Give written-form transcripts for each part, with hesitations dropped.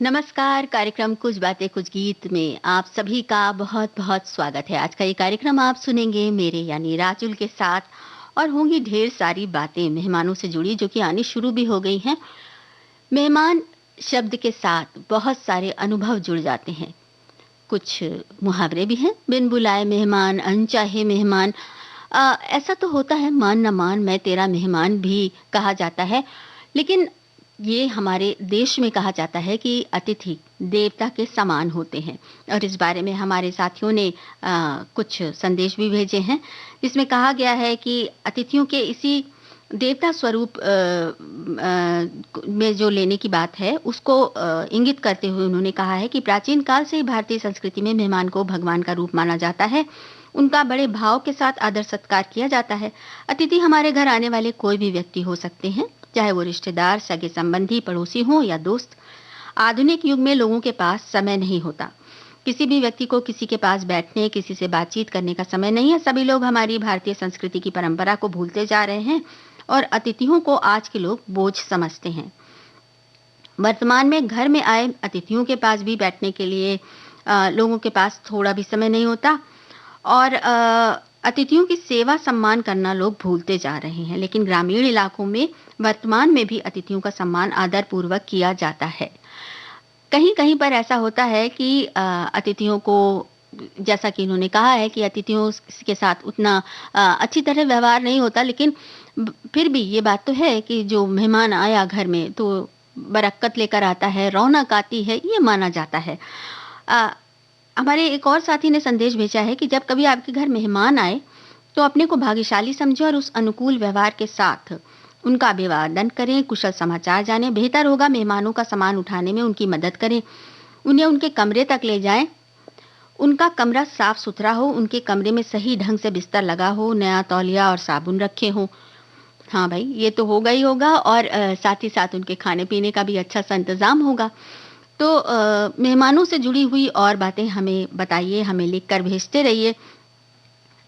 नमस्कार। कार्यक्रम कुछ बातें कुछ गीत में आप सभी का बहुत बहुत स्वागत है। आज का ये कार्यक्रम आप सुनेंगे मेरे यानी राजुल के साथ और होंगी ढेर सारी बातें मेहमानों से जुड़ी जो कि आनी शुरू भी हो गई हैं। मेहमान शब्द के साथ बहुत सारे अनुभव जुड़ जाते हैं। कुछ मुहावरे भी हैं, बिन बुलाए मेहमान अनचाहे मेहमान। ऐसा तो होता है, मान न मान मैं तेरा मेहमान भी कहा जाता है। लेकिन ये हमारे देश में कहा जाता है कि अतिथि देवता के समान होते हैं और इस बारे में हमारे साथियों ने कुछ संदेश भी भेजे हैं जिसमें कहा गया है कि अतिथियों के इसी देवता स्वरूप में जो लेने की बात है उसको इंगित करते हुए उन्होंने कहा है कि प्राचीन काल से ही भारतीय संस्कृति में मेहमान को भगवान का रूप माना जाता है। उनका बड़े भाव के साथ आदर सत्कार किया जाता है। अतिथि हमारे घर आने वाले कोई भी व्यक्ति हो सकते हैं, चाहे वो रिश्तेदार, सगे संबंधी, पड़ोसी हो या दोस्त। आधुनिक युग में लोगों के पास समय नहीं होता। किसी भी व्यक्ति को किसी के पास बैठने, किसी से बातचीत करने का समय नहीं है। सभी लोग हमारी भारतीय संस्कृति की परंपरा को भूलते जा रहे हैं और अतिथियों को आज के लोग बोझ समझते हैं। वर्तमान में घर में आए अतिथियों के पास भी बैठने के लिए लोगों के पास थोड़ा भी समय नहीं होता और अतिथियों की सेवा सम्मान करना लोग भूलते जा रहे हैं। लेकिन ग्रामीण इलाकों में वर्तमान में भी अतिथियों का सम्मान आदर पूर्वक किया जाता है। कहीं कहीं पर ऐसा होता है कि अतिथियों को, जैसा कि इन्होंने कहा है कि अतिथियों के साथ उतना अच्छी तरह व्यवहार नहीं होता, लेकिन फिर भी ये बात तो है कि जो मेहमान आया घर में तो बरकत लेकर आता है, रौनक आती है, ये माना जाता है। हमारे एक और साथी ने संदेश भेजा है कि जब कभी आपके घर मेहमान आए तो अपने को भाग्यशाली समझें और उस अनुकूल व्यवहार के साथ उनका अभिवादन करें, कुशल समाचार जानें। बेहतर होगा मेहमानों का सामान उठाने में उनकी मदद करें, उन्हें उनके कमरे तक ले जाएं। उनका कमरा साफ सुथरा हो, उनके कमरे में सही ढंग से बिस्तर लगा हो, नया तौलिया और साबुन रखे हो। हाँ भाई, ये तो होगा ही होगा और साथ ही साथ उनके खाने पीने का भी अच्छा सा इंतजाम होगा। तो मेहमानों से जुड़ी हुई और बातें हमें बताइए, हमें लिखकर भेजते रहिए।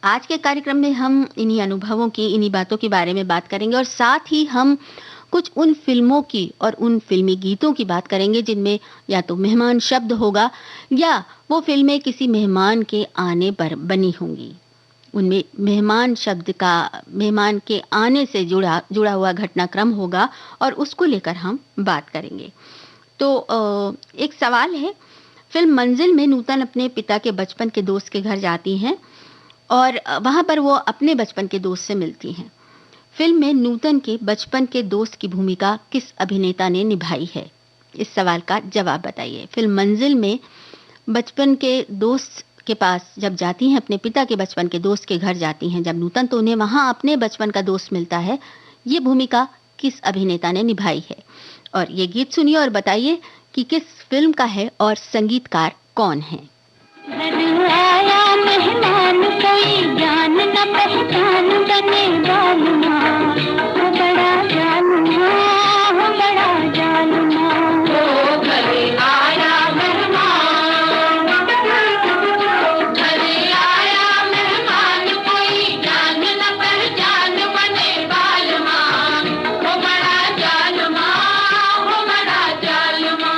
आज के कार्यक्रम में हम इन्हीं अनुभवों की, इन्हीं बातों के बारे में बात करेंगे और साथ ही हम कुछ उन फिल्मों की और उन फिल्मी गीतों की बात करेंगे जिनमें या तो मेहमान शब्द होगा या वो फिल्में किसी मेहमान के आने पर बनी होंगी। उनमें मेहमान शब्द का मेहमान के आने से जुड़ा हुआ घटनाक्रम होगा और उसको लेकर हम बात करेंगे। तो एक सवाल है, फिल्म मंजिल में नूतन अपने पिता के बचपन के दोस्त के घर जाती हैं और वहाँ पर वो अपने बचपन के दोस्त से मिलती हैं। फिल्म में नूतन के बचपन के दोस्त की भूमिका किस अभिनेता ने निभाई है? इस सवाल का जवाब बताइए। फिल्म मंजिल में बचपन के दोस्त के पास जब जाती हैं, अपने पिता के बचपन के दोस्त के घर जाती हैं जब नूतन, तो उन्हें वहाँ अपने बचपन का दोस्त मिलता है। ये भूमिका किस अभिनेता ने निभाई है? और ये गीत सुनिए और बताइए कि किस फिल्म का है और संगीतकार कौन है। आया मेहमान कोई जान न पहचान बने जालमा, हो बड़ा जालमा, हो बड़ा जालमा। ओ घरे आया मेहमान, घरे आया मेहमान कोई जान न पहचान बने जालमा, हो बड़ा जालमा, हो बड़ा जालमा।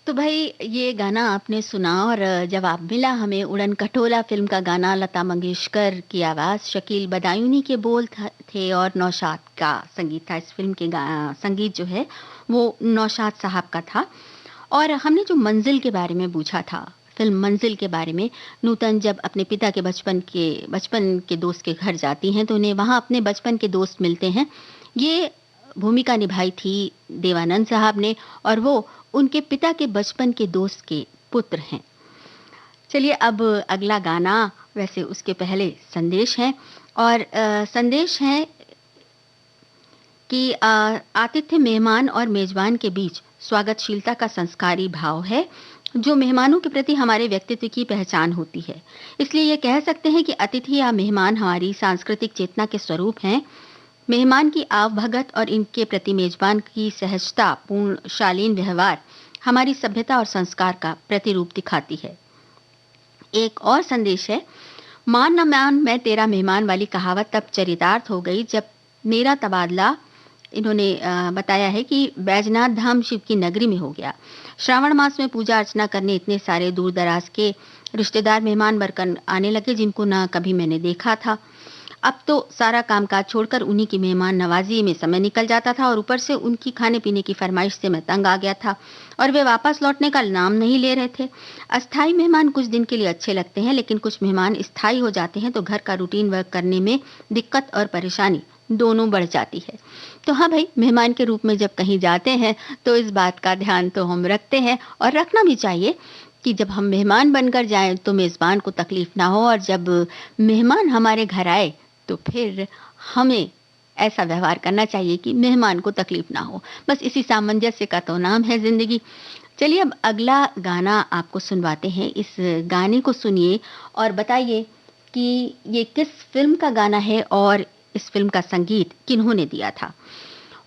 तो भाई ये गाना आपने सुना और जवाब मिला हमें उड़न खटोला फ़िल्म का गाना लता मंगेशकर की आवाज़, शकील बदायूनी के बोल थे और नौशाद का संगीत था। इस फ़िल्म के संगीत जो है वो नौशाद साहब का था। और हमने जो मंज़िल के बारे में पूछा था, फ़िल्म मंज़िल के बारे में, नूतन जब अपने पिता के बचपन के दोस्त के घर जाती हैं तो उन्हें वहाँ अपने बचपन के दोस्त मिलते हैं। ये भूमिका निभाई थी देवानंद साहब ने और वो उनके पिता के बचपन के दोस्त के पुत्र हैं। चलिए अब अगला गाना, वैसे उसके पहले संदेश हैं और संदेश है कि आतिथ्य मेहमान और मेजबान के बीच स्वागतशीलता का संस्कारी भाव है जो मेहमानों के प्रति हमारे व्यक्तित्व की पहचान होती है। इसलिए ये कह सकते हैं कि अतिथि या मेहमान हमारी सांस्कृतिक चेतना के स्वरूप हैं। मेहमान की आवभगत और इनके प्रति मेजबान की सहजता पूर्ण शालीन व्यवहार हमारी सभ्यता और संस्कार का प्रतिरूप दिखाती है। एक और संदेश है, मान न मान मैं तेरा मेहमान वाली कहावत तब चरितार्थ हो गई जब मेरा तबादला, इन्होंने बताया है कि बैजनाथ धाम शिव की नगरी में हो गया। श्रावण मास में पूजा अर्चना करने इतने सारे दूर दराज के रिश्तेदार मेहमान बनकर आने लगे जिनको ना कभी मैंने देखा था। अब तो सारा कामकाज छोड़कर उन्हीं की मेहमान नवाजी में समय निकल जाता था और ऊपर से उनकी खाने पीने की फरमाइश से मैं तंग आ गया था और वे वापस लौटने का नाम नहीं ले रहे थे। अस्थाई मेहमान कुछ दिन के लिए अच्छे लगते हैं, लेकिन कुछ मेहमान स्थायी हो जाते हैं तो घर का रूटीन वर्क करने में दिक्कत और परेशानी दोनों बढ़ जाती है। तो हाँ भाई, मेहमान के रूप में जब कहीं जाते हैं तो इस बात का ध्यान तो हम रखते हैं और रखना भी चाहिए कि जब हम मेहमान बनकर जाएं तो मेज़बान को तकलीफ ना हो, और जब मेहमान हमारे घर आए तो फिर हमें ऐसा व्यवहार करना चाहिए कि मेहमान को तकलीफ ना हो। बस इसी सामंजस्य का तो नाम है ज़िंदगी। चलिए अब अगला गाना आपको सुनवाते हैं। इस गाने को सुनिए और बताइए कि ये किस फ़िल्म का गाना है और इस फ़िल्म का संगीत किन्होंने दिया था।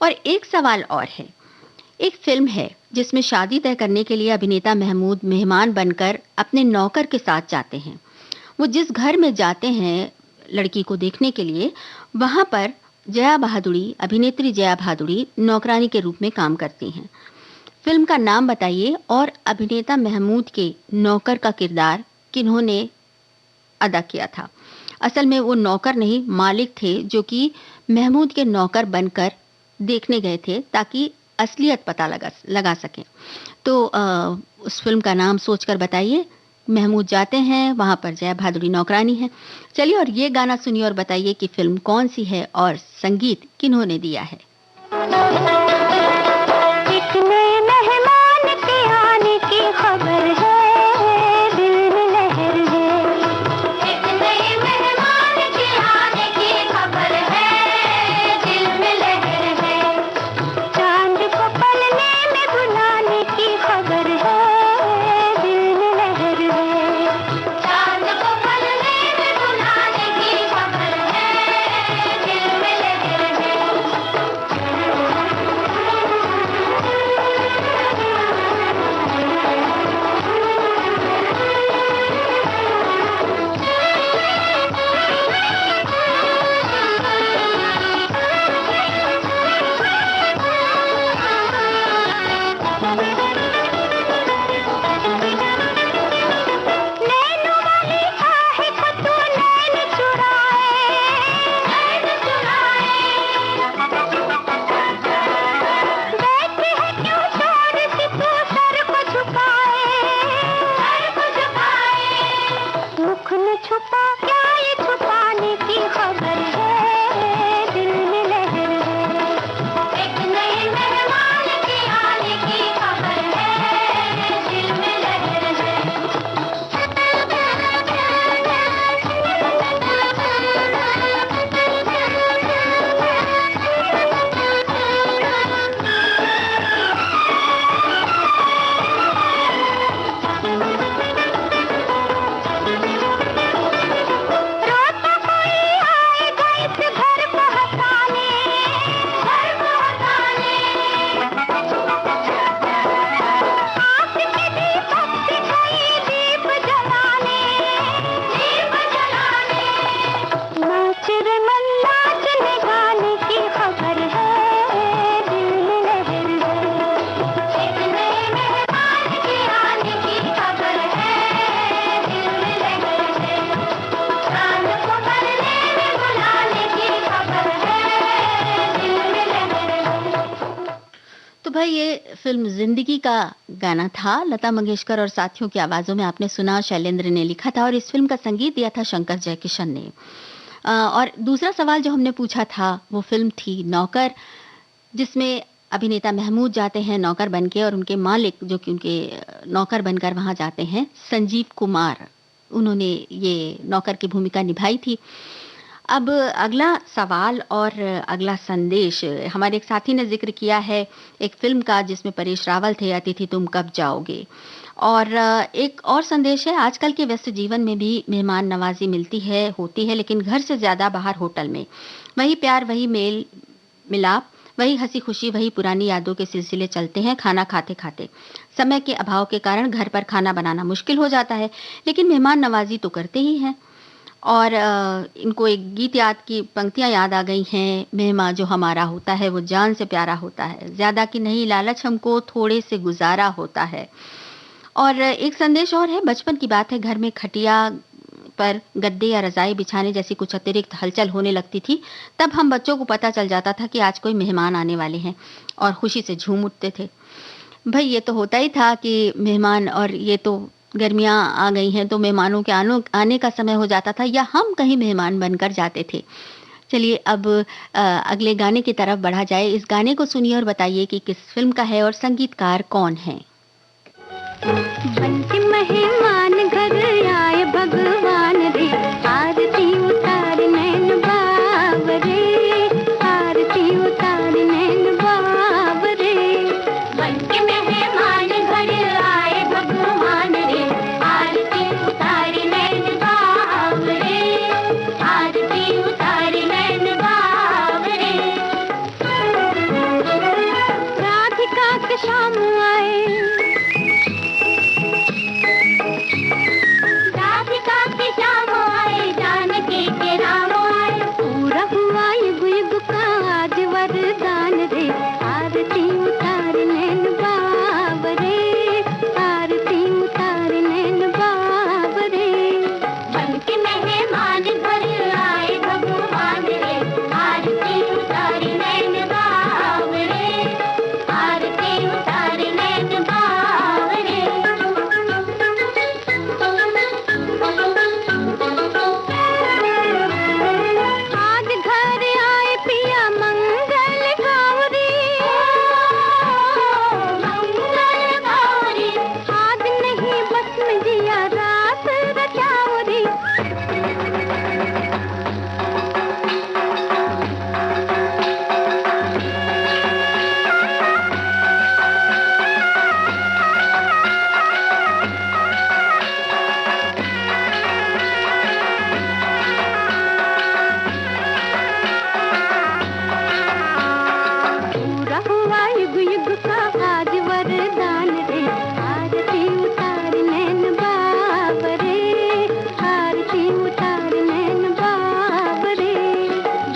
और एक सवाल और है, एक फ़िल्म है जिसमें शादी तय करने के लिए अभिनेता महमूद मेहमान बनकर अपने नौकर के साथ जाते हैं। वो जिस घर में जाते हैं लड़की को देखने के लिए, वहाँ पर जया भादुड़ी, अभिनेत्री जया भादुड़ी नौकरानी के रूप में काम करती हैं। फिल्म का नाम बताइए और अभिनेता महमूद के नौकर का किरदार किन्होंने अदा किया था। असल में वो नौकर नहीं, मालिक थे जो कि महमूद के नौकर बनकर देखने गए थे ताकि असलियत पता लगा सकें। तो उस फिल्म का नाम सोचकर बताइए। महमूद जाते हैं, वहाँ पर जया भादुड़ी नौकरानी है। चलिए और ये गाना सुनिए और बताइए कि फिल्म कौन सी है और संगीत किन्होंने दिया है। एक नए मेहमान के आने की खबर है, दिल में लहर है। एक नए मेहमान के आने की खबर है, दिल में लहर है। चांद को पलने में बुलाने की खबर है, दिल में लहर है। चांद को पलने में बुलाने की खबर है, दिल में लहर है। भाई ये फ़िल्म ज़िंदगी का गाना था। लता मंगेशकर और साथियों की आवाज़ों में आपने सुना, शैलेंद्र ने लिखा था और इस फ़िल्म का संगीत दिया था शंकर जयकिशन ने। और दूसरा सवाल जो हमने पूछा था, वो फ़िल्म थी नौकर, जिसमें अभिनेता महमूद जाते हैं नौकर बन के और उनके मालिक जो कि उनके नौकर बनकर वहाँ जाते हैं, संजीव कुमार, उन्होंने ये नौकर की भूमिका निभाई थी। अब अगला सवाल और अगला संदेश, हमारे एक साथी ने ज़िक्र किया है एक फ़िल्म का जिसमें परेश रावल थे, अतिथि तुम कब जाओगे? और एक और संदेश है, आजकल के व्यस्त जीवन में भी मेहमान नवाज़ी मिलती है, होती है, लेकिन घर से ज़्यादा बाहर होटल में। वही प्यार, वही मेल मिलाप, वही हँसी-खुशी, वही पुरानी यादों के सिलसिले चलते हैं खाना खाते-खाते। समय के अभाव के कारण घर पर खाना बनाना मुश्किल हो जाता है, लेकिन मेहमान नवाज़ी तो करते ही हैं। और इनको एक गीत याद की पंक्तियाँ याद आ गई हैं, मेहमां जो हमारा होता है वो जान से प्यारा होता है, ज़्यादा की नहीं लालच हमको थोड़े से गुज़ारा होता है। और एक संदेश और है, बचपन की बात है, घर में खटिया पर गद्दे या रज़ाई बिछाने जैसी कुछ अतिरिक्त हलचल होने लगती थी, तब हम बच्चों को पता चल जाता था कि आज कोई मेहमान आने वाले हैं और खुशी से झूम उठते थे। भई ये तो होता ही था कि मेहमान, और ये तो गर्मियाँ आ गई हैं तो मेहमानों के आने का समय हो जाता था या हम कहीं मेहमान बनकर जाते थे। चलिए अब अगले गाने की तरफ बढ़ा जाए। इस गाने को सुनिए और बताइए कि किस फ़िल्म का है और संगीतकार कौन हैं? बन के मेहमान घर आए भगवान रे, आरती उतार नैन बाबरे, आरती उतार नैन बाबरे। बन के मेहमान घर आए भगवान रे, आरती उतार नैन बाबरे, आरती उतार नैन बाबरे। राधिका के शाम आए, राधिका के श्याम आए, जानकी के राम आए, पूरा हुआ युग युग का आज वरदान रे, आरती उतार नैन बाबरे, आरती उतार नैन बाबरे। बन के मेहमान घर आए भगवान रे, आरती उतार नैन बाबरे, आरती उतार नैन बाबरे। आज घर आए पिया मंगल गौरी, मंगल गौरी। आज नहीं बस में जिया रात रचावरी। पूरा हुआ युग युग का आज वरदान रे, आरती उतार नैन बाबरे, आरती उतार नैन बाबरे।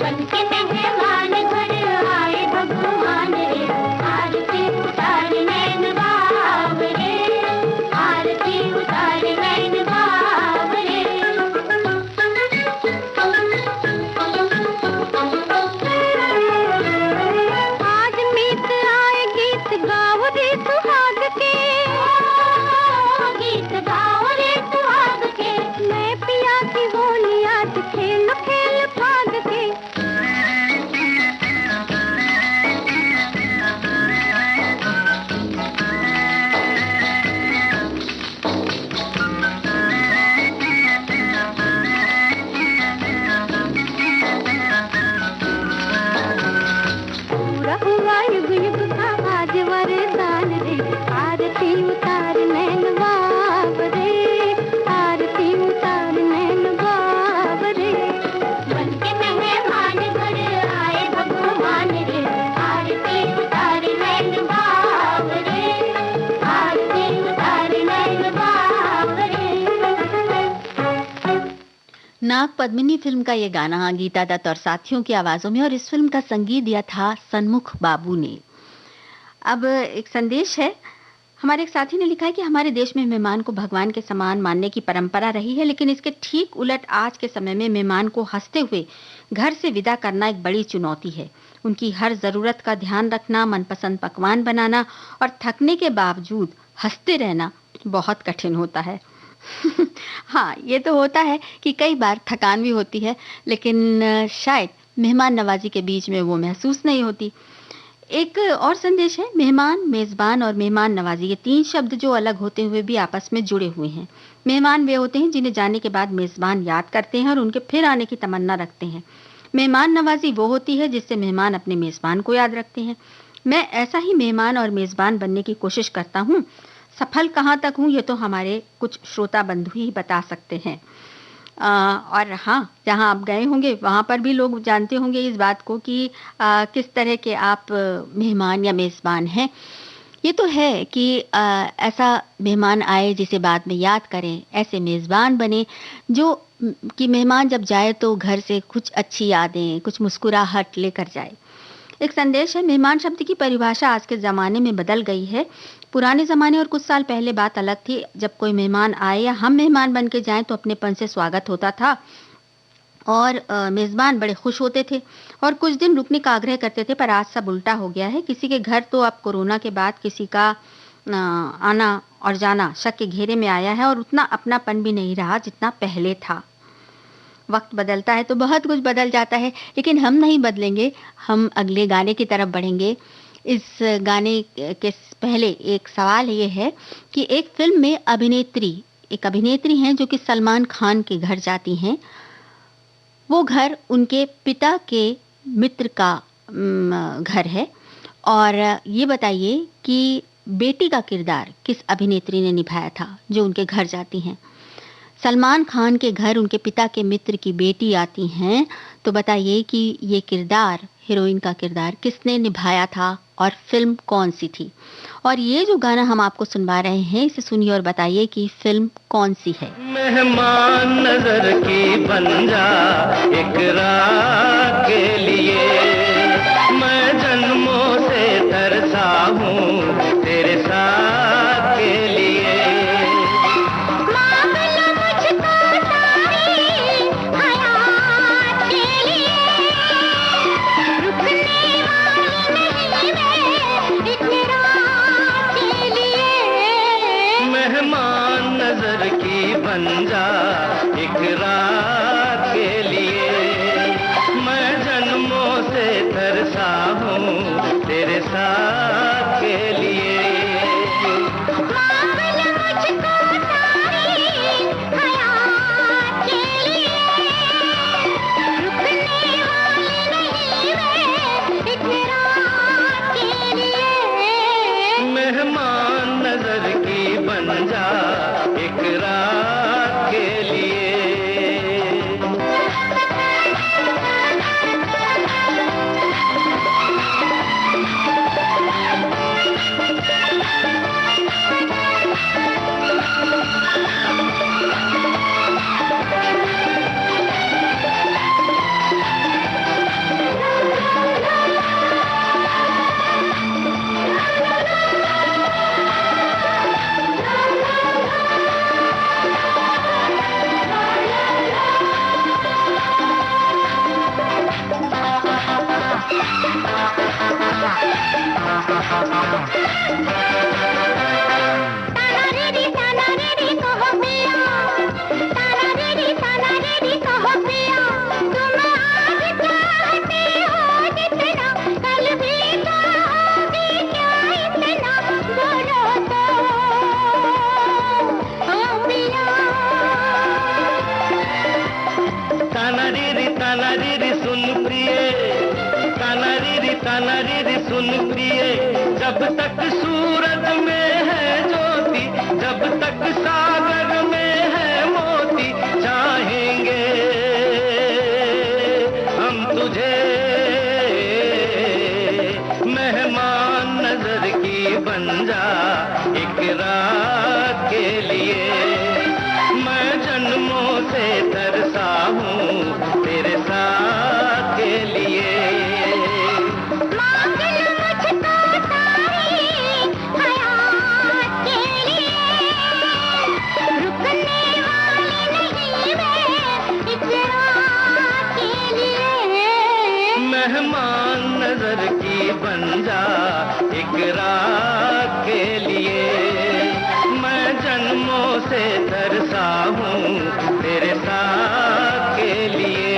बन के मेहमान घर आए भगवान रे, आरती उतार नैन बाबरे, आरती उतार नैन बाबरे। आज मीत आए गीत गाओ रे सुहाग के, गीत गाओ रे सुहाग के। मैं पिया की होली आज खेल खेल भाग के। पूरा हुआ युग युग का आज वरदान रे, आरती उतार नैन बाबरे, आरती उतार नैन बाबरे। बन के मेहमान घर आए भगवान रे, आरती उतार नैन बाबरे, आरती उतार नैन बाबरे। नाग पद्मिनी फ़िल्म का ये गाना गीता दत्त और साथियों की आवाज़ों में, और इस फ़िल्म का संगीत दिया था सन्मुख बाबू ने। अब एक संदेश है, हमारे एक साथी ने लिखा है कि हमारे देश में मेहमान को भगवान के समान मानने की परंपरा रही है, लेकिन इसके ठीक उलट आज के समय में मेहमान को हंसते हुए घर से विदा करना एक बड़ी चुनौती है। उनकी हर जरूरत का ध्यान रखना, मनपसंद पकवान बनाना और थकने के बावजूद हंसते रहना बहुत कठिन होता है। हाँ, ये तो होता है कि कई बार थकान भी होती है, लेकिन शायद मेहमान नवाजी के बीच में वो महसूस नहीं होती। एक और संदेश है, मेहमान, मेजबान और मेहमान नवाजी, ये तीन शब्द जो अलग होते हुए भी आपस में जुड़े हुए हैं। मेहमान वे होते हैं जिन्हें जाने के बाद मेजबान याद करते हैं और उनके फिर आने की तमन्ना रखते हैं। मेहमान नवाजी वो होती है जिससे मेहमान अपने मेजबान को याद रखते हैं। मैं ऐसा ही मेहमान और मेजबान बनने की कोशिश करता हूँ। सफल कहाँ तक हूँ ये तो हमारे कुछ श्रोता बंधु ही बता सकते हैं। और हाँ, जहाँ आप गए होंगे वहाँ पर भी लोग जानते होंगे इस बात को कि किस तरह के आप मेहमान या मेज़बान हैं। ये तो है कि ऐसा मेहमान आए जिसे बाद में याद करें, ऐसे मेज़बान बने जो कि मेहमान जब जाए तो घर से कुछ अच्छी यादें, कुछ मुस्कुराहट लेकर जाए। एक संदेश है, मेहमान शब्द की परिभाषा आज के ज़माने में बदल गई है। पुराने ज़माने और कुछ साल पहले बात अलग थी। जब कोई मेहमान आए या हम मेहमान बन के जाएँ तो अपनेपन से स्वागत होता था और मेज़बान बड़े खुश होते थे और कुछ दिन रुकने का आग्रह करते थे। पर आज सब उल्टा हो गया है। किसी के घर तो अब कोरोना के बाद किसी का आना और जाना शक के घेरे में आया है और उतना अपनापन भी नहीं रहा जितना पहले था। वक्त बदलता है तो बहुत कुछ बदल जाता है, लेकिन हम नहीं बदलेंगे। हम अगले गाने की तरफ बढ़ेंगे। इस गाने के पहले एक सवाल ये है कि एक फिल्म में एक अभिनेत्री हैं जो कि सलमान खान के घर जाती हैं। वो घर उनके पिता के मित्र का घर है और ये बताइए कि बेटी का किरदार किस अभिनेत्री ने निभाया था जो उनके घर जाती हैं। सलमान खान के घर उनके पिता के मित्र की बेटी आती हैं, तो बताइए कि ये किरदार, हीरोइन का किरदार किसने निभाया था और फिल्म कौन सी थी। और ये जो गाना हम आपको सुनवा रहे हैं इसे सुनिए और बताइए कि फिल्म कौन सी है। मेहमान नजर की बन जा एक रात के लिए, मैं जन्मों से तरसा हूँ तेरे साथ के लिए। बन जा एक रात के लिए, मैं जन्मों से तरसा हूँ तेरे साथ के लिए। मेहमान नजर की बन जा एक रात के लिए। सुन प्रिय, जब तक सूरज में है ज्योति, जब तक सागर में है मोती, चाहेंगे हम तुझे मेहमान नजर की बन जा एक रात के लिए, मैं जन्मों से तरसा हूँ तेरे साथ के लिए। से तरसा हूँ तेरे साथ के लिए।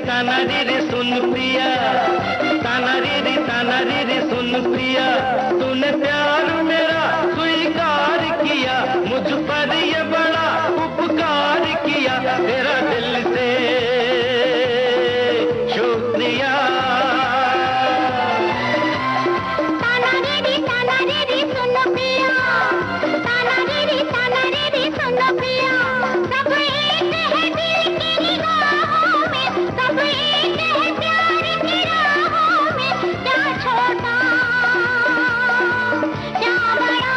तानारी सुन प्रिया, तानारी सुन प्रिया, तूने प्यार मेरा स्वीकार किया, मुझ पर ये बड़ा उपकार किया, तेरा दिल से शुक्रिया। तानारी सुन प्रिया, तानारी सुन प्रिया, सब एक है दिल की निगाहों में, सब एक है प्यार की राहों में, क्या छोटा क्या बड़ा।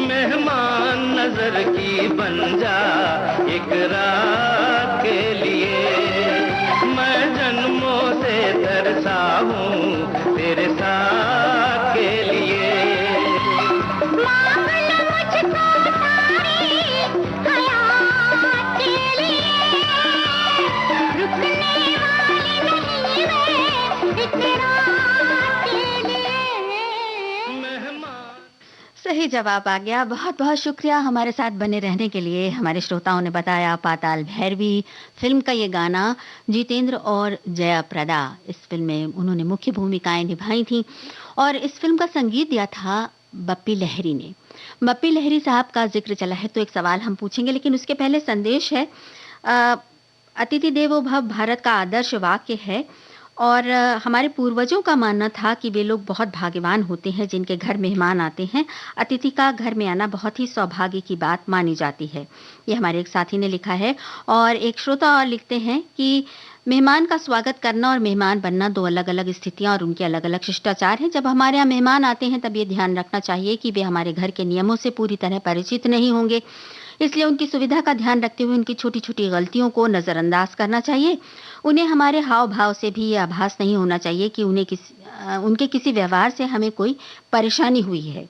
मेहमान नजर की बन जा एक रात के लिए, मैं जन्मों से तरसा हूँ तेरे साथ के लिए। मांग लो मुझको सारी हयात के लिए, रुकने वाली नहीं मैं एक रात के लिए। सही जवाब आ गया। बहुत बहुत शुक्रिया हमारे साथ बने रहने के लिए। हमारे श्रोताओं ने बताया पाताल भैरवी फिल्म का ये गाना जितेंद्र और जया प्रदा, इस फिल्म में उन्होंने मुख्य भूमिकाएं निभाई थी और इस फिल्म का संगीत दिया था बप्पी लहरी ने। बप्पी लहरी साहब का जिक्र चला है तो एक सवाल हम पूछेंगे, लेकिन उसके पहले संदेश है। अतिथि देवो भव भारत का आदर्श वाक्य है और हमारे पूर्वजों का मानना था कि वे लोग बहुत भाग्यवान होते हैं जिनके घर मेहमान आते हैं। अतिथि का घर में आना बहुत ही सौभाग्य की बात मानी जाती है। ये हमारे एक साथी ने लिखा है। और एक श्रोता और लिखते हैं कि मेहमान का स्वागत करना और मेहमान बनना दो अलग अलग स्थितियां और उनके अलग अलग शिष्टाचार हैं। जब हमारे यहाँ मेहमान आते हैं तब ये ध्यान रखना चाहिए कि वे हमारे घर के नियमों से पूरी तरह परिचित नहीं होंगे, इसलिए उनकी सुविधा का ध्यान रखते हुए उनकी छोटी छोटी गलतियों को नज़रअंदाज करना चाहिए। उन्हें हमारे हाव भाव से भी ये आभास नहीं होना चाहिए कि उनके किसी व्यवहार से हमें कोई परेशानी हुई है।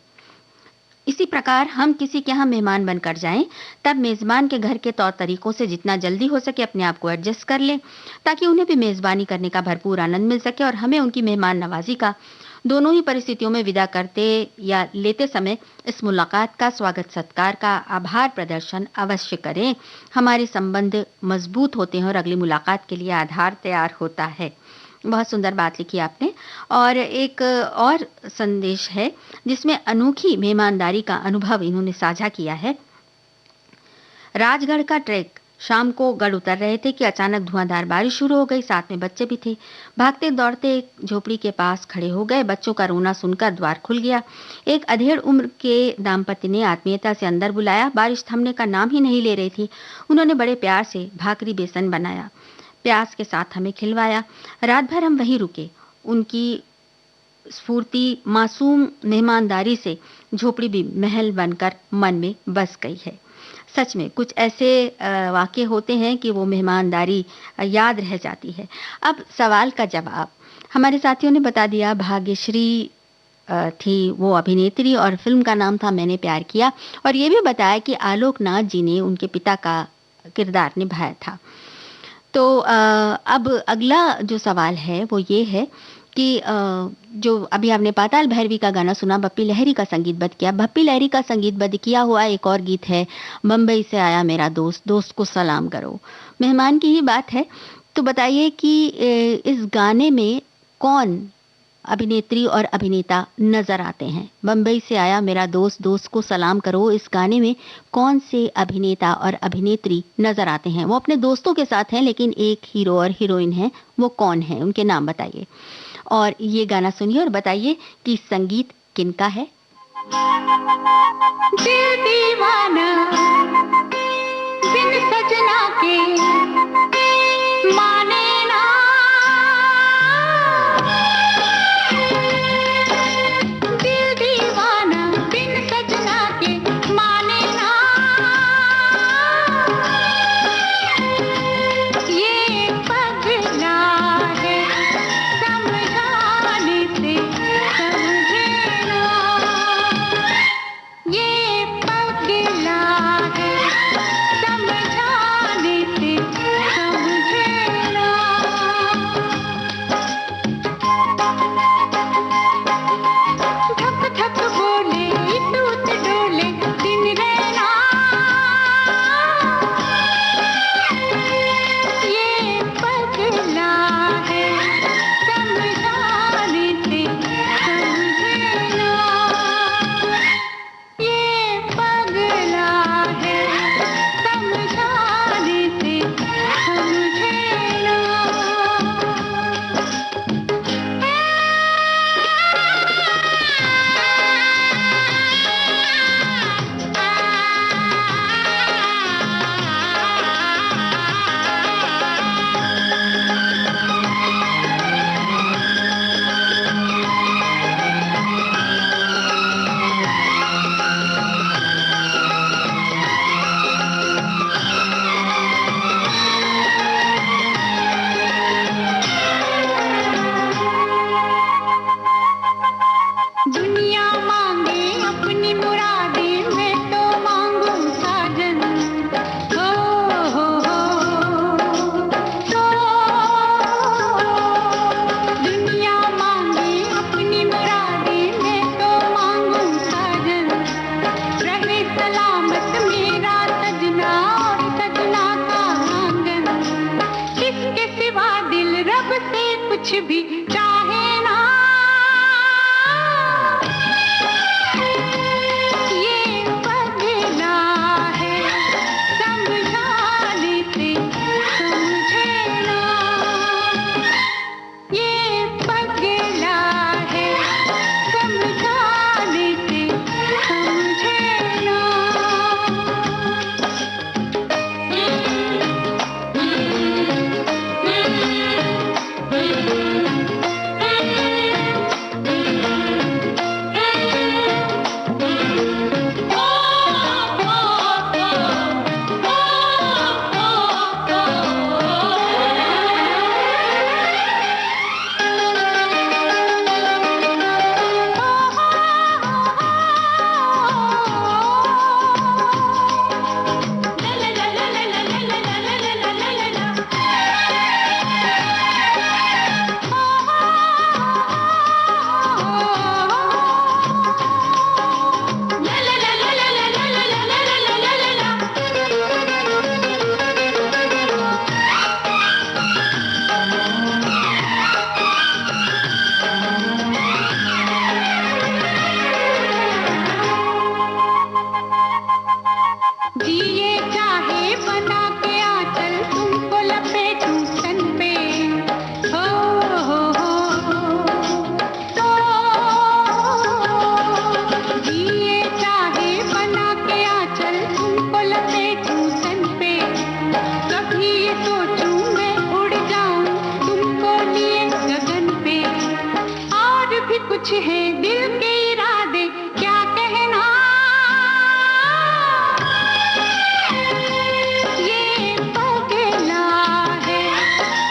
इसी प्रकार हम किसी के यहाँ मेहमान बनकर जाएं तब मेज़बान के घर के तौर तरीकों से जितना जल्दी हो सके अपने आप को एडजस्ट कर लें, ताकि उन्हें भी मेज़बानी करने का भरपूर आनंद मिल सके और हमें उनकी मेहमान नवाजी का दोनों ही परिस्थितियों में विदा करते या लेते समय इस मुलाकात का, स्वागत सत्कार का आभार प्रदर्शन अवश्य करें। हमारे संबंध मजबूत होते हैं और अगली मुलाकात के लिए आधार तैयार होता है। बहुत सुंदर बात लिखी आपने। और एक और संदेश है जिसमें अनोखी मेहमानदारी का अनुभव इन्होंने साझा किया है। राजगढ़ का ट्रैक, शाम को गढ़ उतर रहे थे कि अचानक धुआंधार बारिश शुरू हो गई, साथ में बच्चे भी थे। भागते दौड़ते एक झोपड़ी के पास खड़े हो गए। बच्चों का रोना सुनकर द्वार खुल गया। एक अधेड़ उम्र के दाम्पत्य ने आत्मीयता से अंदर बुलाया। बारिश थमने का नाम ही नहीं ले रही थी। उन्होंने बड़े प्यार से भाकरी बेसन बनाया, प्यास के साथ हमें खिलवाया। रात भर हम वहीं रुके। उनकी स्फूर्ति, मासूम मेहमानदारी से झोपड़ी भी महल बनकर मन में बस गई है। सच में कुछ ऐसे वाक़ये होते हैं कि वो मेहमानदारी याद रह जाती है। अब सवाल का जवाब हमारे साथियों ने बता दिया। भाग्यश्री थी वो अभिनेत्री और फिल्म का नाम था मैंने प्यार किया, और ये भी बताया कि आलोकनाथ जी ने उनके पिता का किरदार निभाया था। तो अब अगला जो सवाल है वो ये है कि जो अभी आपने पाताल भैरवी का गाना सुना, बप्पी लहरी का संगीतबद्ध किया। बप्पी लहरी का संगीतबद्ध किया हुआ एक और गीत है, बम्बई से आया मेरा दोस्त, दोस्त को सलाम करो। मेहमान की ही बात है, तो बताइए कि इस गाने में कौन अभिनेत्री और अभिनेता नजर आते हैं? बम्बई से आया मेरा दोस्त, दोस्त को सलाम करो, इस गाने में कौन से अभिनेता और अभिनेत्री नजर आते हैं? वो अपने दोस्तों के साथ हैं, लेकिन एक हीरो और हीरोइन है, वो कौन है? उनके नाम बताइए। और ये गाना सुनिए और बताइए कि संगीत किनका है। दिल दीवाना बिन सजना के माने ना, दुनिया मांगे अपनी मुरादे, मैं तो मांगू साजन। हो तो दुनिया मांगे अपनी मुरादे, मैं तो मांगू साजन। रहे सलामत मेरा सजना और सजना का आंगन। इसके सिवा दिल रब से कुछ भी चाहे ना। ये पगला है समझाने से समझे ना। ये पगला है समझाने से समझे ना। जिए चाहे बना के आंचल, तुमको लपेटूं तन पे। हो तो जिए चाहे बना के आंचल, तुमको लपेटूं तन पे। कभी ये सोचूं मैं उड़ जाऊं तुमको लिए गगन पे। और भी कुछ है दिल के इरादे, क्या कहना। ये पगला है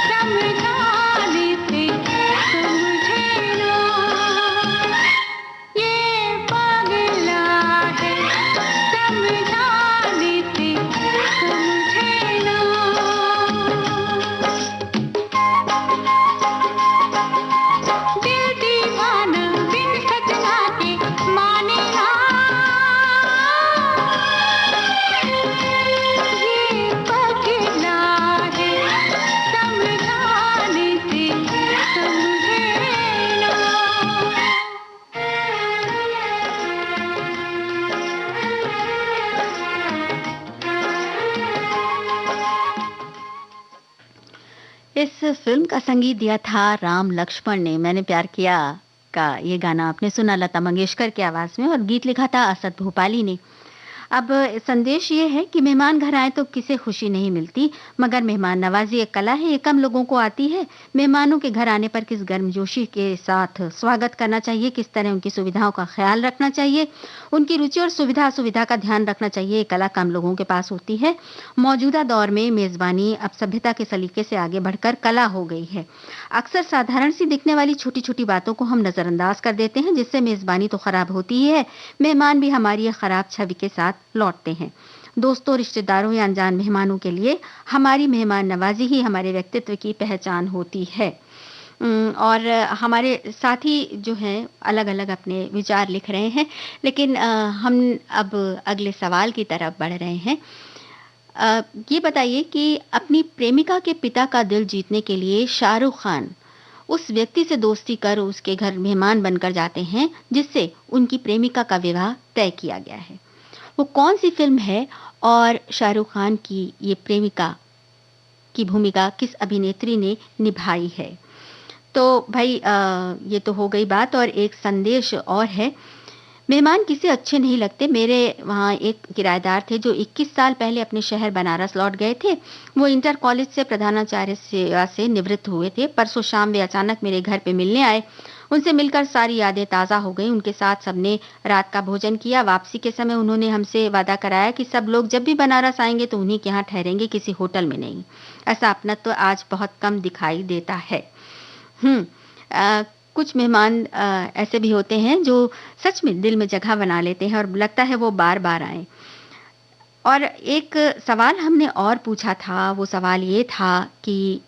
समझाने से समझे ना। ये पगला है समझाने से समझे ना। दिल दीवाना बिन सजना के माने ना। ये पगला है समझाने से समझे ना। इस फिल्म का संगीत दिया था राम लक्ष्मण ने। मैंने प्यार किया का ये गाना आपने सुना लता मंगेशकर की आवाज में, और गीत लिखा था असद भोपाली ने। अब संदेश ये है कि मेहमान घर आए तो किसे खुशी नहीं मिलती, मगर मेहमान नवाजी एक कला है, ये कम लोगों को आती है। मेहमानों के घर आने पर किस गर्मजोशी के साथ स्वागत करना चाहिए, किस तरह उनकी सुविधाओं का ख्याल रखना चाहिए, उनकी रुचि और सुविधा असुविधा का ध्यान रखना चाहिए, ये कला कम लोगों के पास होती है। मौजूदा दौर में मेजबानी अब सभ्यता के सलीके से आगे बढ़कर कला हो गई है। अक्सर साधारण सी दिखने वाली छोटी छोटी बातों को हम नजरअंदाज कर देते हैं, जिससे मेजबानी तो खराब होती ही है, मेहमान भी हमारी ये खराब छवि के साथ लौटते हैं। दोस्तों, रिश्तेदारों या अनजान मेहमानों के लिए हमारी मेहमान नवाजी ही हमारे व्यक्तित्व की पहचान होती है। और हमारे साथी जो हैं अलग अलग अपने विचार लिख रहे हैं, लेकिन हम अब अगले सवाल की तरफ बढ़ रहे हैं। ये बताइए कि अपनी प्रेमिका के पिता का दिल जीतने के लिए शाहरुख खान उस व्यक्ति से दोस्ती कर उसके घर मेहमान बनकर जाते हैं जिससे उनकी प्रेमिका का विवाह तय किया गया है। वो कौन सी फिल्म है और शाहरुख खान की ये प्रेमिका की भूमिका किस अभिनेत्री ने निभाई है? तो भाई ये तो हो गई बात, और एक संदेश और है। मेहमान किसी अच्छे नहीं लगते। मेरे वहाँ एक किराएदार थे जो 21 साल पहले अपने शहर बनारस लौट गए थे। वो इंटर कॉलेज से प्रधानाचार्य सेवा से निवृत्त हुए थे। परसों शाम वे अचानक मेरे घर पे मिलने आए। उनसे मिलकर सारी यादें ताज़ा हो गई। उनके साथ सबने रात का भोजन किया। वापसी के समय उन्होंने हमसे वादा कराया कि सब लोग जब भी बनारस आएंगे तो उन्हीं के यहाँ ठहरेंगे, किसी होटल में नहीं। ऐसा अपना तो आज बहुत कम दिखाई देता है। कुछ मेहमान ऐसे भी होते हैं जो सच में दिल में जगह बना लेते हैं और लगता है वो बार-बार आएँ। और एक सवाल हमने और पूछा था, वो सवाल ये था कि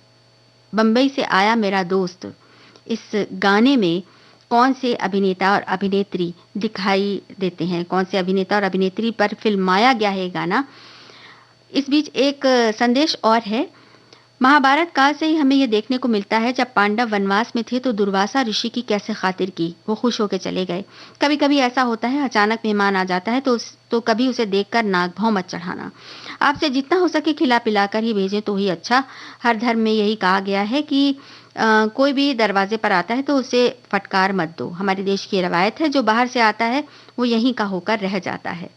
बम्बई से आया मेरा दोस्त, इस गाने में कौन से अभिनेता और अभिनेत्री दिखाई देते हैं? कौन से अभिनेता और अभिनेत्री पर फ़िल्माया गया है ये गाना? इस बीच एक संदेश और है। महाभारत काल से ही हमें ये देखने को मिलता है, जब पांडव वनवास में थे तो दुर्वासा ऋषि की कैसे खातिर की, वो खुश होकर चले गए। कभी-कभी ऐसा होता है, अचानक मेहमान आ जाता है तो कभी उसे देखकर नाक भौं मत चढ़ाना। आपसे जितना हो सके खिला-पिला कर ही भेजें तो ही अच्छा। हर धर्म में यही कहा गया है कि कोई भी दरवाजे पर आता है तो उसे फटकार मत दो। हमारे देश की रवायत है, जो बाहर से आता है वो यहीं का होकर रह जाता है।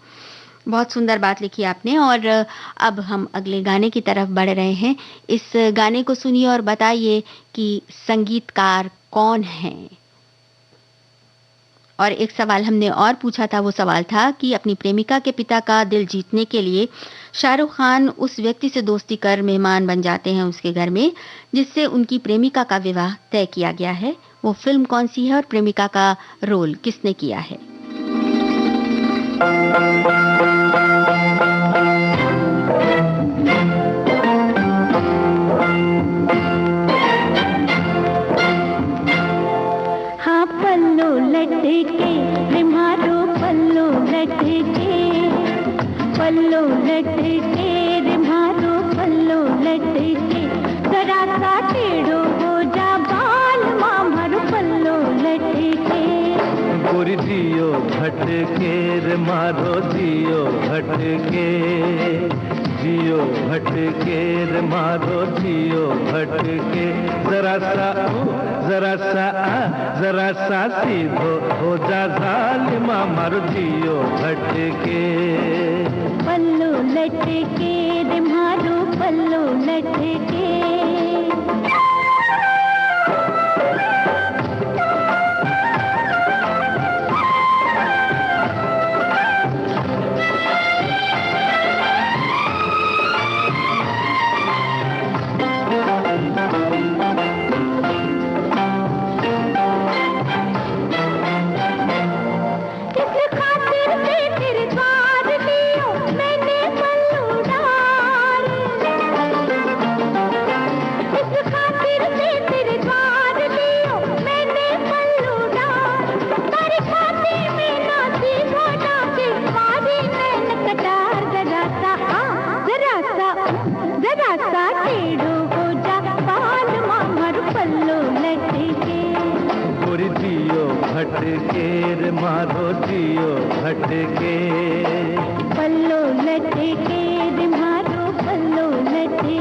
बहुत सुंदर बात लिखी आपने। और अब हम अगले गाने की तरफ बढ़ रहे हैं। इस गाने को सुनिए और बताइए कि संगीतकार कौन हैं? और एक सवाल हमने और पूछा था, वो सवाल था कि अपनी प्रेमिका के पिता का दिल जीतने के लिए शाहरुख खान उस व्यक्ति से दोस्ती कर मेहमान बन जाते हैं उसके घर में, जिससे उनकी प्रेमिका का विवाह तय किया गया है। वो फ़िल्म कौन-सी है और प्रेमिका का रोल किसने किया है? हाँ पल्लो लटके रे मारो पल्लो लटके, पल्लो लटके रे मारो पल्लो लटके, जरा सा टेढ़ो हो जा बाल मारो पल्लो लटके। गोरी जियो भटके रे मारो जियो भटके, जियो भटके रे मारो जियो भटके, जरा सा सीधो हो जा जालिमा मारो जियो भटके। पल्लो लटके रे मारो पल्लो लटके। भटके रे मारो जियो भटके, पल्लो लटके रे मारो पल्लो लटके।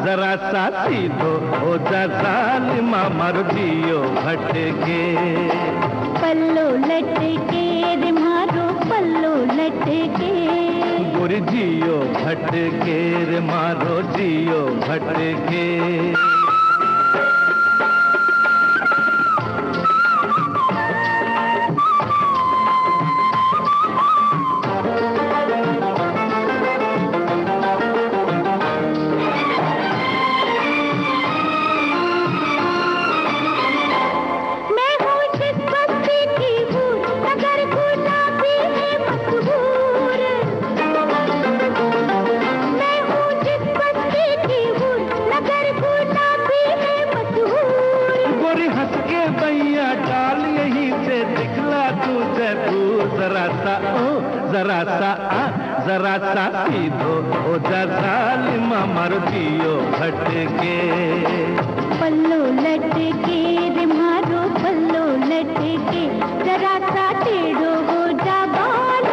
जरा सा सीधो हो जा जालिमा मारो जियो भटके। पल्लो लटके रे मारो पल्लो लटके, गोरी जियो भटके रे मारो जियो भटके। जरा सा सीधो हो जा जालिमा मारो जियो भटके। पल्लो लटके रे मारो पल्लो लटके, जरा सा टेढ़ो हो जा बाल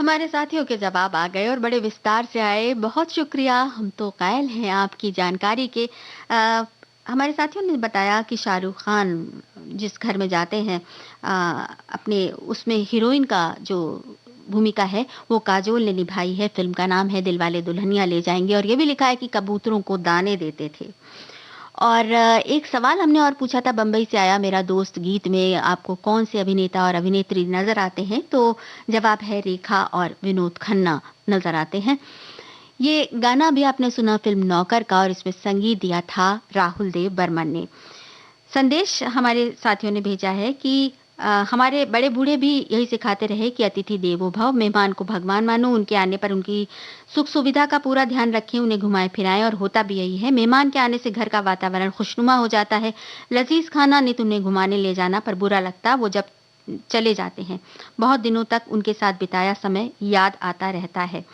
हमारे साथियों के जवाब आ गए और बड़े विस्तार से आए। बहुत शुक्रिया, हम तो कायल हैं आपकी जानकारी के। हमारे साथियों ने बताया कि शाहरुख खान जिस घर में जाते हैं, अपने उसमें हीरोइन का जो भूमिका है वो काजोल ने निभाई है। फ़िल्म का नाम है दिलवाले दुल्हनिया ले जाएँगे और ये भी लिखा है कि कबूतरों को दाने देते थे। और एक सवाल हमने और पूछा था, बम्बई से आया मेरा दोस्त गीत में आपको कौन से अभिनेता और अभिनेत्री नज़र आते हैं? तो जवाब है रेखा और विनोद खन्ना नज़र आते हैं। ये गाना भी आपने सुना फ़िल्म नौकर का और इसमें संगीत दिया था राहुल देव बर्मन ने। संदेश हमारे साथियों ने भेजा है कि हमारे बड़े बूढ़े भी यही सिखाते रहे कि अतिथि देवो भव, मेहमान को भगवान मानो, उनके आने पर उनकी सुख सुविधा का पूरा ध्यान रखें, उन्हें घुमाएं फिराएं और होता भी यही है। मेहमान के आने से घर का वातावरण खुशनुमा हो जाता है। लजीज खाना नित उन्हें घुमाने ले जाना पर बुरा लगता वो जब चले जाते हैं। बहुत दिनों तक उनके साथ बिताया समय याद आता रहता है।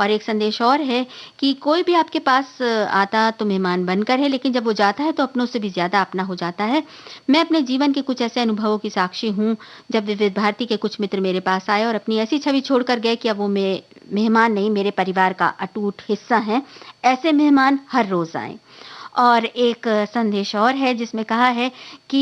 और एक संदेश और है कि कोई भी आपके पास आता तो मेहमान बनकर है, लेकिन जब वो जाता है तो अपनों से भी ज़्यादा अपना हो जाता है। मैं अपने जीवन के कुछ ऐसे अनुभवों की साक्षी हूँ, जब विविध भारती के कुछ मित्र मेरे पास आए और अपनी ऐसी छवि छोड़कर गए कि अब वो मेहमान नहीं, मेरे परिवार का अटूट हिस्सा हैं। ऐसे मेहमान हर रोज़ आएँ। और एक संदेश और है जिसमें कहा है कि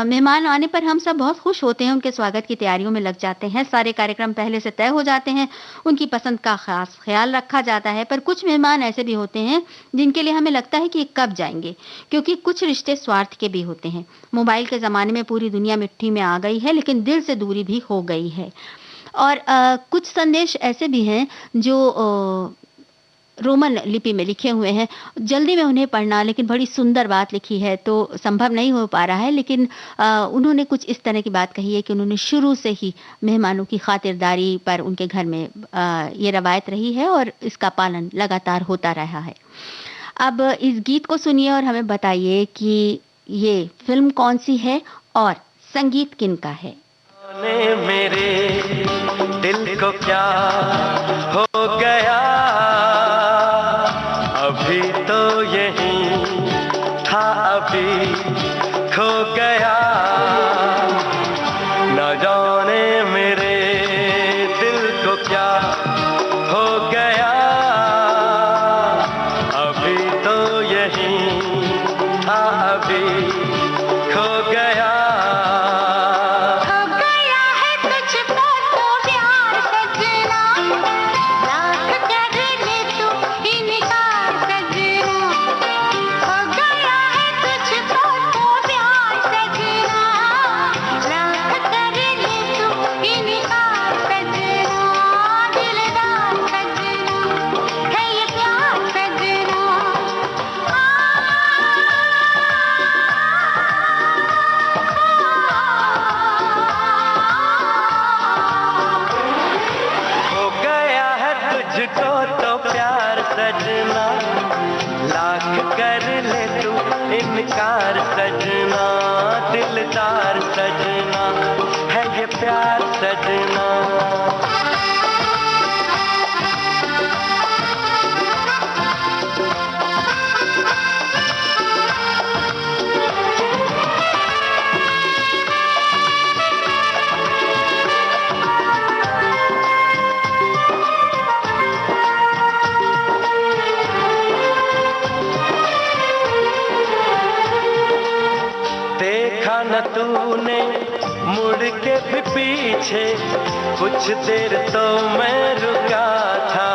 मेहमान आने पर हम सब बहुत खुश होते हैं, उनके स्वागत की तैयारियों में लग जाते हैं, सारे कार्यक्रम पहले से तय हो जाते हैं, उनकी पसंद का खास ख्याल रखा जाता है। पर कुछ मेहमान ऐसे भी होते हैं जिनके लिए हमें लगता है कि ये कब जाएंगे, क्योंकि कुछ रिश्ते स्वार्थ के भी होते हैं। मोबाइल के ज़माने में पूरी दुनिया मिट्टी में आ गई है, लेकिन दिल से दूरी भी हो गई है। और कुछ संदेश ऐसे भी हैं जो रोमन लिपि में लिखे हुए हैं। जल्दी में उन्हें पढ़ना, लेकिन बड़ी सुंदर बात लिखी है तो संभव नहीं हो पा रहा है। लेकिन उन्होंने कुछ इस तरह की बात कही है कि उन्होंने शुरू से ही मेहमानों की खातिरदारी पर उनके घर में ये रवायत रही है और इसका पालन लगातार होता रहा है। अब इस गीत को सुनिए और हमें बताइए कि ये फिल्म कौन सी है और संगीत किनका है। मेरे दिल को क्या हो गया, अभी तो यही था अभी खो गया, न जाने मेरे दिल को क्या हो गया, अभी तो यही था अभी खो गया। इनकार सजना, दिलदार सजना, है ये प्यार सजना। न तूने मुड़ के भी पीछे, कुछ देर तो मैं रुका था,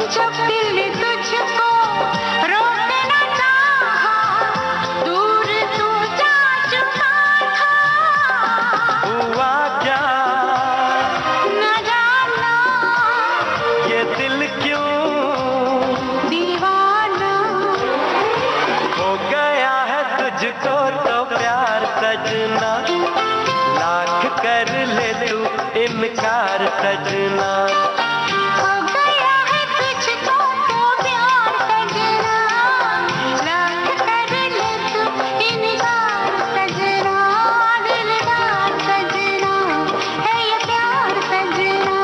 जब दिल तुझको रोकना चाहा, दूर तू जा चुका था। हुआ क्या न जाना, ये दिल क्यों दीवाना हो गया है तुझको तो प्यार सजना, लाख कर ले तू इनकार सजना। हो गया है तुझको तो प्यार सजना, लाख कर ले तू इनकार सजना, दिलदार सजना, है ये प्यार सजना।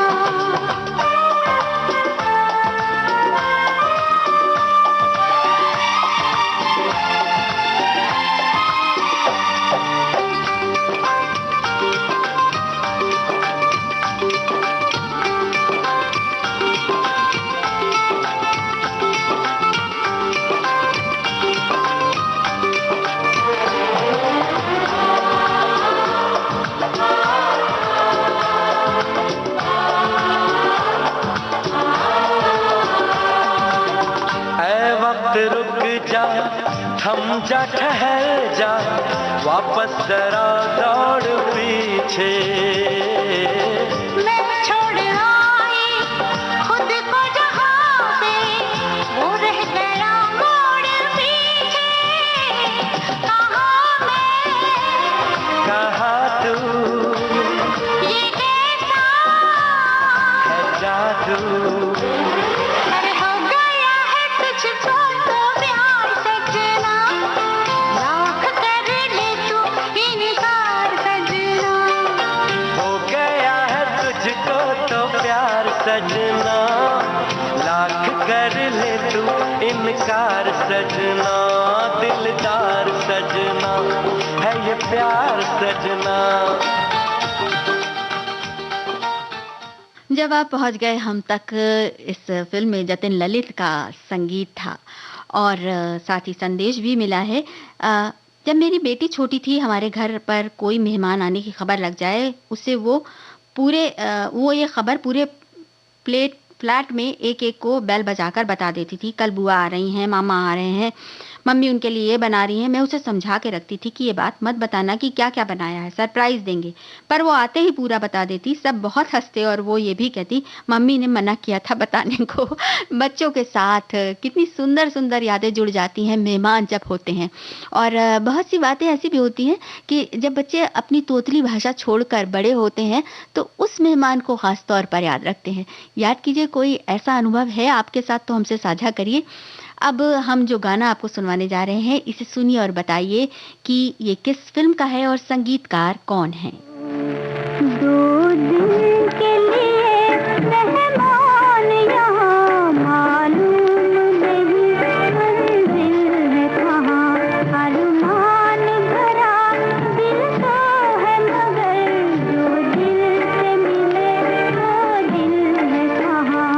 जा ठहर जा, वापस जरा दौड़ पीछे। मैं छोड़ आई खुद को जहाँ पे, वो रह गया मोड़ पीछे। कहाँ मैं कहाँ तू, ये कैसा है जादू। अरे हो गया है तुझको तो प्यार सजना, लाख कर ले तू इनकार सजना। हो गया है तुझको तो प्यार सजना, लाख कर ले तू इनकार सजना। दिलदार सजना है ये प्यार सजना। जब आप पहुंच गए हम तक, इस फिल्म में जतिन ललित का संगीत था और साथ ही संदेश भी मिला है। जब मेरी बेटी छोटी थी, हमारे घर पर कोई मेहमान आने की खबर लग जाए, उसे वो ये खबर पूरे फ्लैट में एक एक को बेल बजाकर बता देती थी। कल बुआ आ रही हैं, मामा आ रहे हैं, मम्मी उनके लिए ये बना रही हैं। मैं उसे समझा के रखती थी कि ये बात मत बताना कि क्या क्या बनाया है, सरप्राइज देंगे। पर वो आते ही पूरा बता देती। सब बहुत हंसते और वो ये भी कहती मम्मी ने मना किया था बताने को। बच्चों के साथ कितनी सुंदर सुंदर यादें जुड़ जाती हैं मेहमान जब होते हैं। और बहुत सी बातें ऐसी भी होती हैं कि जब बच्चे अपनी तोतली भाषा छोड़कर बड़े होते हैं तो उस मेहमान को खास तौर पर याद रखते हैं। याद कीजिए, कोई ऐसा अनुभव है आपके साथ तो हमसे साझा करिए। अब हम जो गाना आपको सुनवाने जा रहे हैं, इसे सुनिए और बताइए कि ये किस फिल्म का है और संगीतकार कौन है। 2 दिन के लिए मेहमान यहाँ, मालूम नहीं मंजिल है कहाँ। अरमान भरा दिल तो है मगर, जो दिल से मिले वो दिल है कहाँ।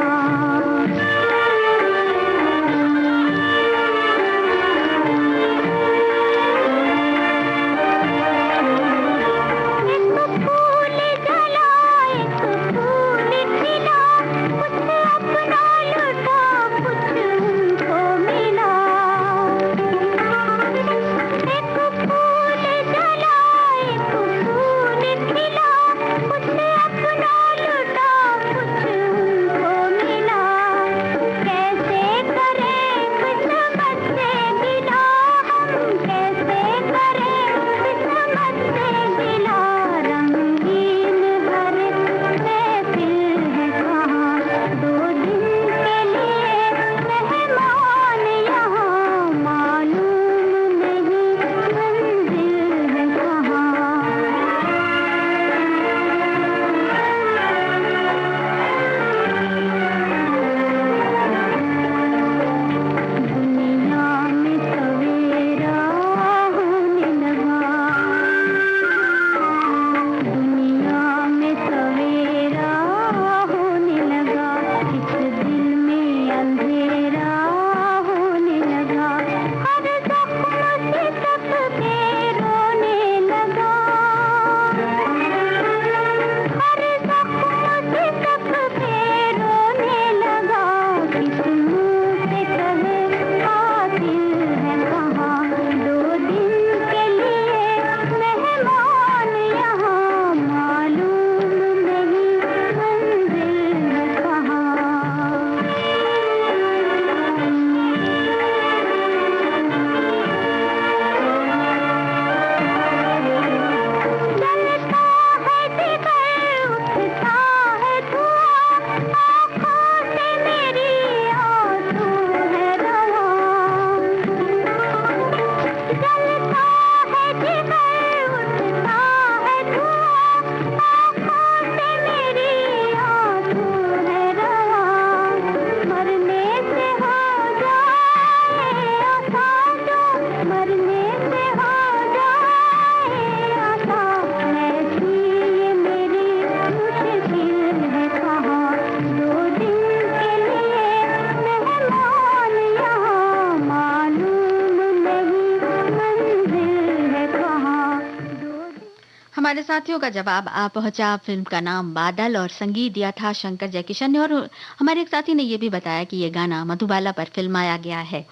हमारे साथियों का जवाब आ पहुंचा। फिल्म का नाम बादल और संगीत दिया था शंकर जयकिशन ने। और हमारे एक साथी ने यह भी बताया कि यह गाना मधुबाला पर फिल्माया गया है।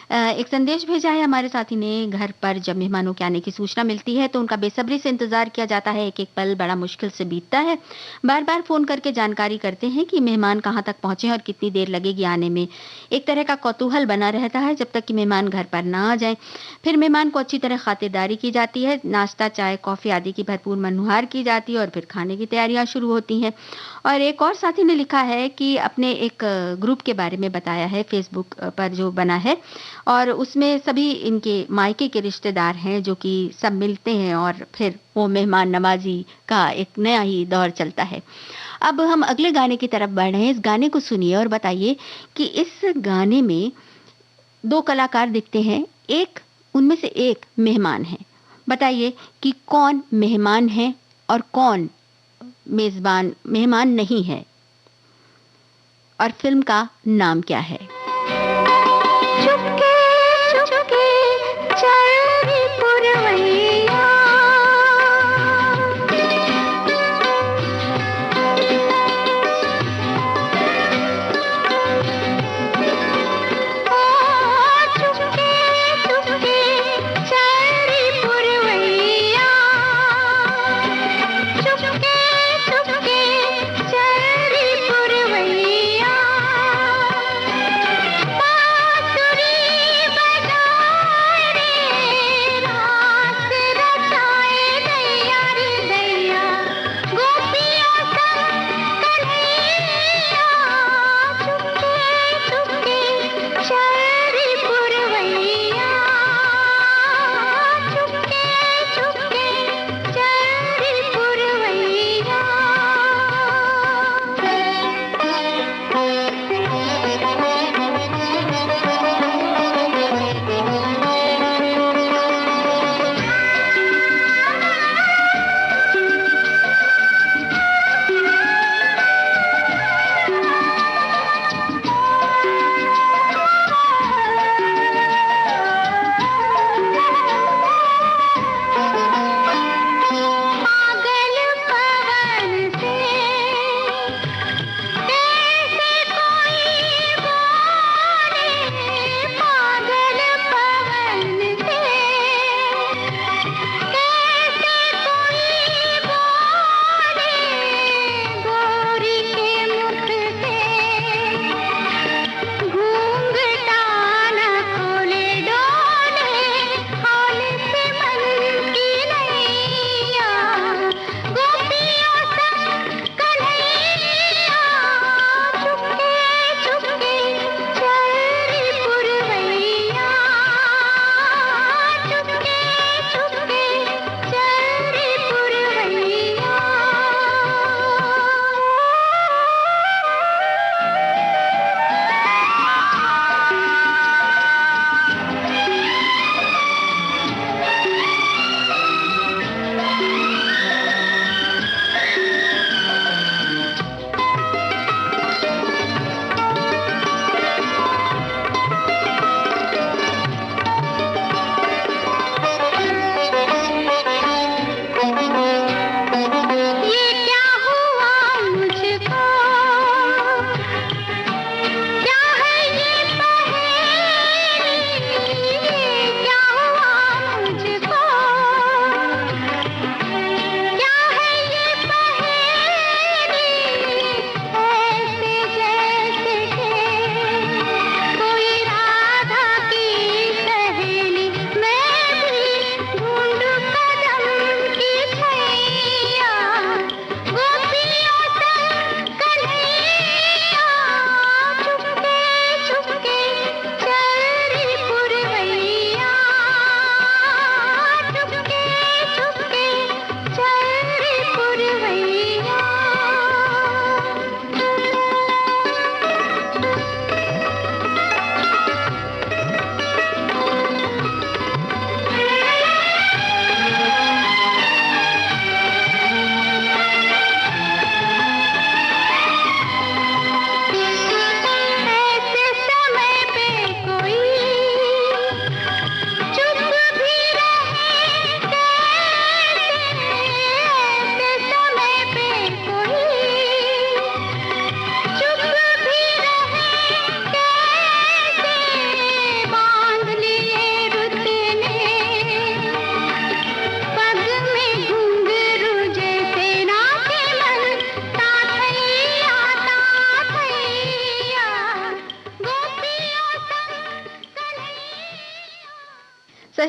एक संदेश भेजा है हमारे साथी ने। घर पर जब मेहमानों के आने की सूचना मिलती है तो उनका बेसब्री से इंतजार किया जाता है। एक एक पल बड़ा मुश्किल से बीतता है। बार बार फोन करके जानकारी करते हैं कि मेहमान कहाँ तक पहुंचे और कितनी देर लगेगी आने में। एक तरह का कौतूहल बना रहता है जब तक कि मेहमान घर पर ना आ जाए। फिर मेहमान को अच्छी तरह खातिरदारी की जाती है, नाश्ता चाय कॉफी आदि की भरपूर मनुहार की जाती है और फिर खाने की तैयारियां शुरू होती हैं। और एक और साथी ने लिखा है कि अपने एक ग्रुप के बारे में बताया है फेसबुक पर जो बना है, और उसमें सभी इनके मायके के रिश्तेदार हैं जो कि सब मिलते हैं और फिर वो मेहमान नवाजी का एक नया ही दौर चलता है। अब हम अगले गाने की तरफ बढ़ रहे हैं। इस गाने को सुनिए और बताइए कि इस गाने में 2 कलाकार दिखते हैं, एक उनमें से एक मेहमान है। बताइए कि कौन मेहमान है और कौन मेजबान मेहमान नहीं है, और फिल्म का नाम क्या है? चुपके चुपके चल रे पुरवैया, चुपके चुपके चल रे पुरवैया, चुपके चुपके चल रे पुरवैया।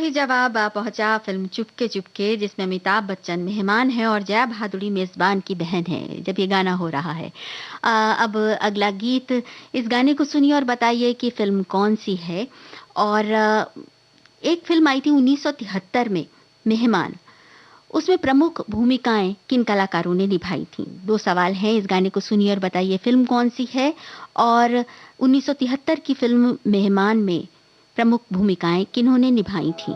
सही जवाब पहुंचा फिल्म चुपके चुपके, जिसमें अमिताभ बच्चन मेहमान है और जया भादुड़ी मेजबान की बहन है जब ये गाना हो रहा है। अब अगला गीत, इस गाने को सुनिए और बताइए कि फिल्म कौन सी है। और एक फिल्म आई थी 1973 में, मेहमान। उसमें प्रमुख भूमिकाएं किन कलाकारों ने निभाई थीं? दो सवाल हैं, इस गाने को सुनिए और बताइए फिल्म कौन सी है, और 1973 की फिल्म मेहमान में प्रमुख भूमिकाएं किन्होंने निभाई थीं?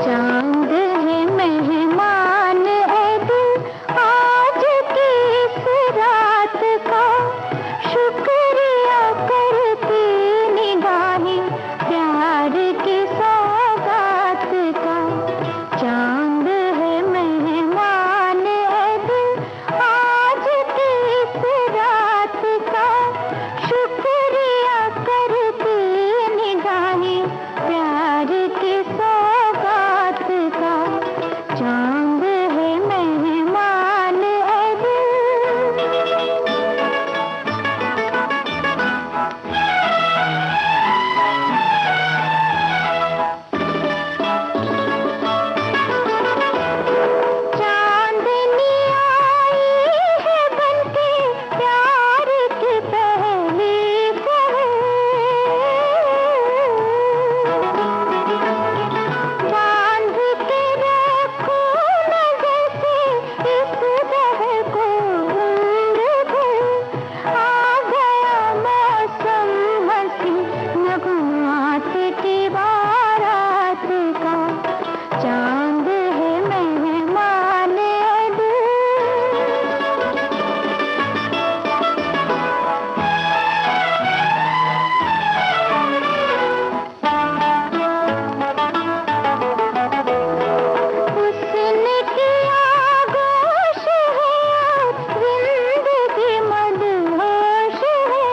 चांद है मेहमान है दिल आज की इस रात का, शुक्रिया करती निगाहें प्यार की सौगात का। चांद है मेहमान है दिल आज की इस रात का, शुक्रिया करती निगाहें प्यार की सौगात का। चांद है मेहमान है दिल। चांदनी आई है बनके प्यार की पहली पहल, बांध के रखो नज़र से इस दहर को उम्र भर। आ गया मौसम हंसी नगमात की बारात का। चांद है मेहमान है दिल। हुस्न की आगोश है जिंदगी मदहोश है,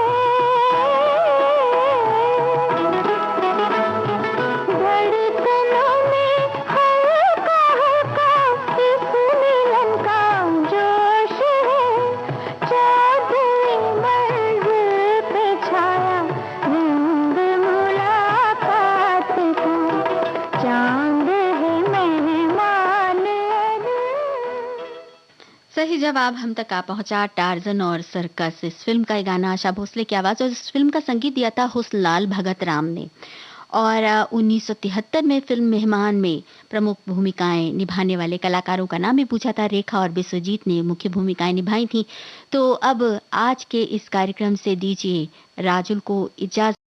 धड़कनों में हल्का हल्का इस मिलन का जोश है। चौदहवीं मंजिल पे छाया रंग मुलाकात का। चांद है मेहमान है दिल। सही जवाब हम तक आ पहुंचा टार्जन और सर्कस। इस फिल्म का ये गाना आशा भोसले की आवाज, और इस फिल्म का संगीत दिया था हुस्नलाल भगत राम ने। और 1973 में फिल्म मेहमान में प्रमुख भूमिकाएं निभाने वाले कलाकारों का नाम भी पूछा था। रेखा और विश्वजीत ने मुख्य भूमिकाएं निभाई थी। तो अब आज के इस कार्यक्रम से दीजिए राजुल को इजाजत।